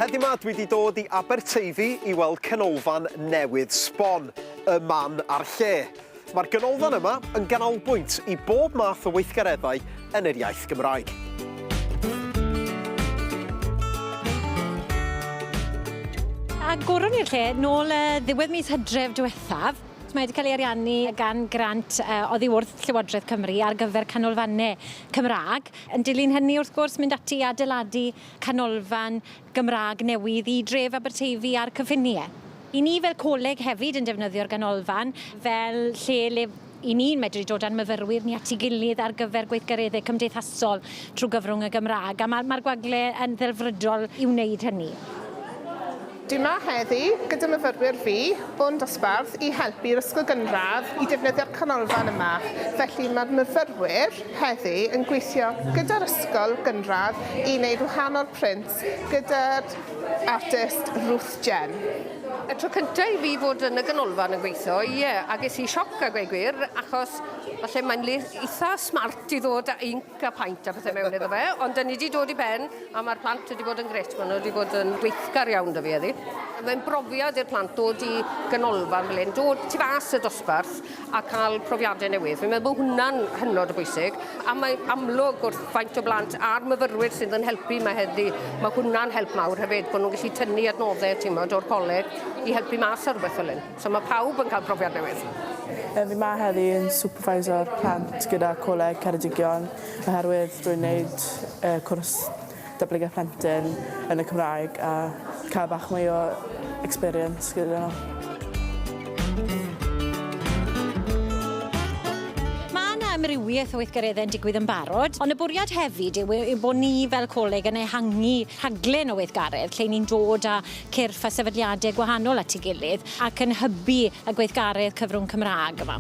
Heddiw 'ma dwi wedi dod i Aberteifi i weld canolfan newydd sbon, y man a'r lle. Mae'r ganolfan yma yn ganolbwynt i bob math o weithgareddau yn yr iaith Gymraeg. Agoron i'r lle nôl ddiwedd mis Hydref diwethaf. Mae wedi cael ei ariannu gan grant oddi wrth Llywodraeth Cymru ar gyfer canolfannau Cymraeg. Yn dilyn hynny wrth gwrs mynd ati i adeiladu canolfan Gymraeg newydd i dref Aberteifi a'r cyffiniau. I ni fel coleg hefyd yn defnyddio'r ganolfan fel lle le i ni'n medru dod â'n myfyrwyr ni at ei gilydd ar gyfer gweithgareddau cymdeithasol trwy gyfrwng y Gymraeg. A mae'r gwagle yn ddelfrydol i wneud hynny. Dwi yma heddi gyda myfyrwyr fi, Bôn Dosbarth, i helpu'r ysgol gynradd i defnyddio'r canolfan yma. Felly mae'r myfyrwyr heddi yn gweithio gyda'r ysgol gynradd i wneud wahanol prints gyda'r artist Ruth Jen. Y tro cyntaf i fi fod yn y ganolfan yn gweithio, ac es i sioc a gweud gwir, achos falle mae'n le eitha smart i ddod â inc a paint a pethau mewn iddo fe, ond ni wedi dod i ben, a mae'r plant wedi bod yn gret, maen nhw wedi bod yn gweithgar iawn da fi heddi. Mae'n brofiad i'r plant dod i ganolfan fel hyn, dod tu fas y dosbarth a cael profiadau newydd. Fi'n meddwl bod hwnna'n hynod o bwysig, a mae amlwg wrth faint o blant a'r myfyrwyr sydd yn helpu mae heddi, mae hwnna'n help mawr hefyd, bod nhw'n gallu tynnu adnoddau timod, o'r coleg i helpu mas ar rhywbeth fel hyn. So mae pawb yn cael profiad newydd. Fi yma heddi yn supervisor plant gyda coleg Ceredigion oherwydd dwi'n gwneud cwrs datblygu plentyn yn y Cymraeg a cael bach mwy o experience gyda nhw. Amrywiaeth o weithgareddau yn digwydd yn barod, ond y bwriad hefyd yw bod ni fel coleg yn ehangu rhaglen o weithgaredd lle ni'n dod â cyrff a sefydliadau gwahanol at ei gilydd ac yn hybu y gweithgaredd cyfrwng Cymraeg yma.